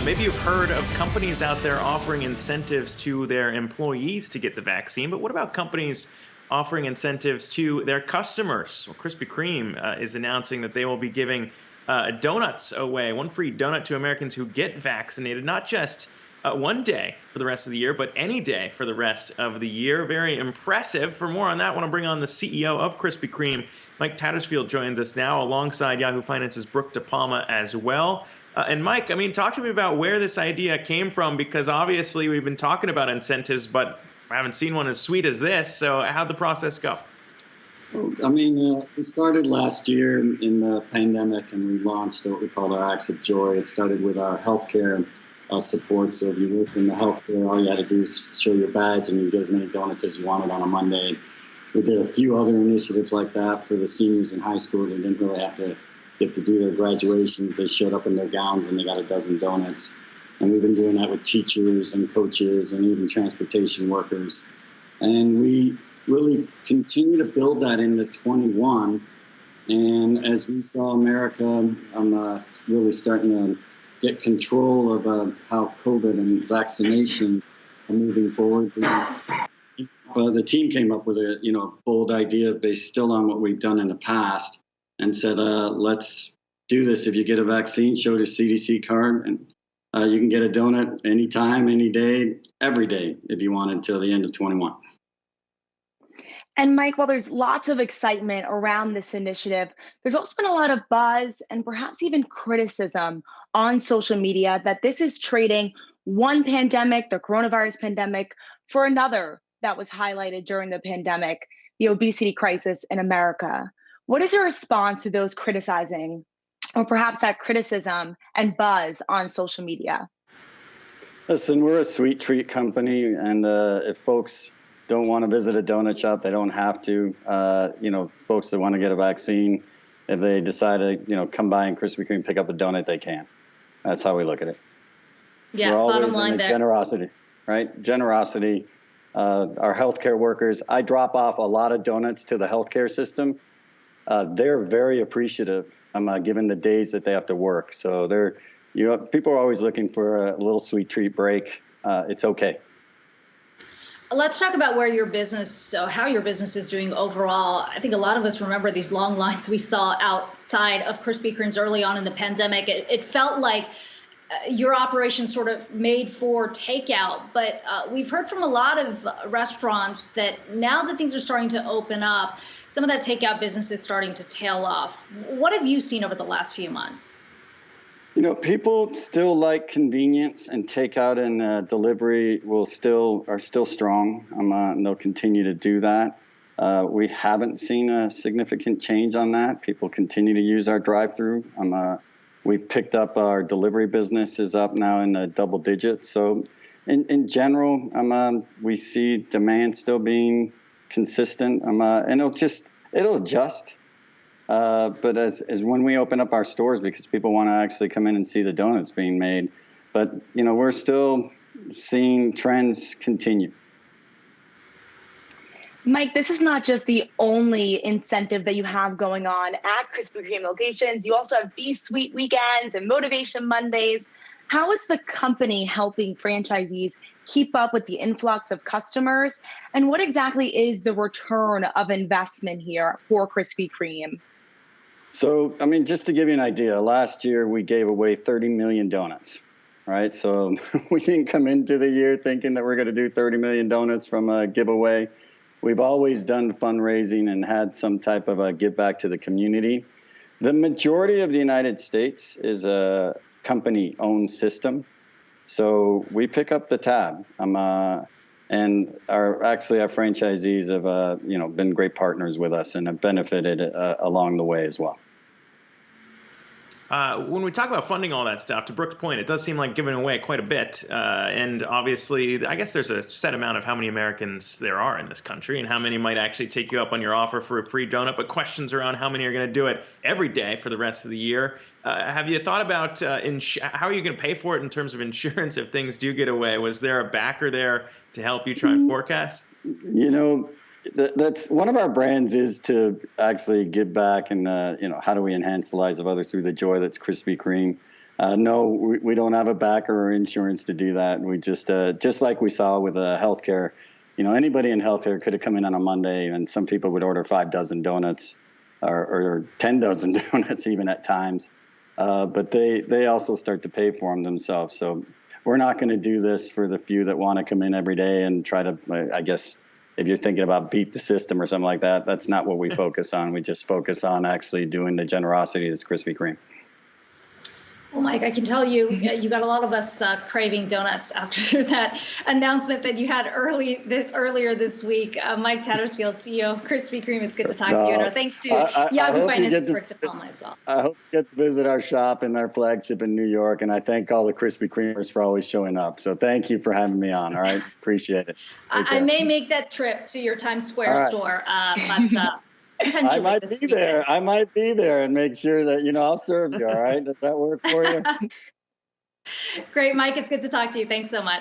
Maybe you've heard of companies out there offering incentives to their employees to get the vaccine, but what about companies offering incentives to their customers? Well, Krispy Kreme is announcing that they will be giving donuts away, one free donut to Americans who get vaccinated, not just one day for the rest of the year, but any day for the rest of the year. Very impressive. For more on that, I want to bring on the CEO of Krispy Kreme. Mike Tattersfield joins us now alongside Yahoo Finance's Brooke DePalma as well. And Mike, I mean, talk to me about where this idea came from, because obviously we've been talking about incentives, but I haven't seen one as sweet as this. So how'd the process go? Well, we started last year in the pandemic, and we launched what we called our Acts of Joy. It started with our healthcare support. So if you work in the healthcare, all you had to do is show your badge and you get as many donuts as you wanted on a Monday. We did a few other initiatives like that for the seniors in high school who didn't really have to get to do their graduations. They showed up in their gowns and they got a dozen donuts. And we've been doing that with teachers and coaches and even transportation workers. And we really continue to build that into 21. And as we saw America really starting to get control of how COVID and vaccination are moving forward, the team came up with a bold idea based still on what we've done in the past, and said, let's do this. If you get a vaccine, show your CDC card, and you can get a donut anytime, any day, every day, if you want, until the end of 21. And Mike, while there's lots of excitement around this initiative, there's also been a lot of buzz and perhaps even criticism on social media that this is trading one pandemic, the coronavirus pandemic, for another that was highlighted during the pandemic, the obesity crisis in America. What is your response to those criticizing, or perhaps that criticism and buzz on social media? Listen, we're a sweet treat company, and if folks don't want to visit a donut shop, they don't have to. Folks that want to get a vaccine, if they decide to, come by in Krispy Kreme, pick up a donut, they can. That's how we look at it. Yeah, we're always bottom line in the there. Generosity, right? Generosity. Our healthcare workers, I drop off a lot of donuts to the healthcare system. They're very appreciative, given the days that they have to work. So people are always looking for a little sweet treat break. It's okay. Let's talk about how your business is doing overall. I think a lot of us remember these long lines we saw outside of Krispy Kreme's early on in the pandemic. It felt like your operation sort of made for takeout, but we've heard from a lot of restaurants that now that things are starting to open up, some of that takeout business is starting to tail off. What have you seen over the last few months? People still like convenience, and takeout and delivery are still strong. And they'll continue to do that. We haven't seen a significant change on that. People continue to use our drive-through. We've picked up our delivery business is up now in the double digits. So in general, we see demand still being consistent. And it'll adjust. But as when we open up our stores, because people want to actually come in and see the donuts being made. But, we're still seeing trends continue. Mike, this is not just the only incentive that you have going on at Krispy Kreme locations. You also have Be Sweet weekends and Motivation Mondays. How is the company helping franchisees keep up with the influx of customers? And what exactly is the return of investment here for Krispy Kreme? So, just to give you an idea, last year we gave away 30 million donuts, right? So we didn't come into the year thinking that we're going to do 30 million donuts from a giveaway. We've always done fundraising and had some type of a give back to the community. The majority of the United States is a company-owned system. So we pick up the tab. And our franchisees have been great partners with us and have benefited along the way as well. When we talk about funding all that stuff, to Brooke's point, it does seem like giving away quite a bit. And obviously, I guess there's a set amount of how many Americans there are in this country and how many might actually take you up on your offer for a free donut. But questions around how many are going to do it every day for the rest of the year. Have you thought about how are you going to pay for it in terms of insurance if things do get away? Was there a backer there to help you try and forecast? That's one of our brands, is to actually give back and how do we enhance the lives of others through the joy that's Krispy Kreme. No, we don't have a backer or insurance to do that. We just like we saw with healthcare, anybody in healthcare could have come in on a Monday, and some people would order 5 dozen donuts or 10 dozen donuts even at times. But they also start to pay for them themselves. So we're not going to do this for the few that want to come in every day and try to, I guess, if you're thinking about beat the system or something like that, that's not what we focus on. We just focus on actually doing the generosity that's Krispy Kreme. Well, Mike, I can tell you, you got a lot of us craving donuts after that announcement that you had earlier this week. Mike Tattersfield, CEO of Krispy Kreme, it's good to talk to you. And our thanks to Yahoo Finance for Diploma as well. I hope you get to visit our shop and our flagship in New York. And I thank all the Krispy Kremers for always showing up. So thank you for having me on. All right. Appreciate it. I may make that trip to your Times Square store, but I might be there. I might be there and make sure that, I'll serve you. All right. Does that work for you? Great, Mike. It's good to talk to you. Thanks so much.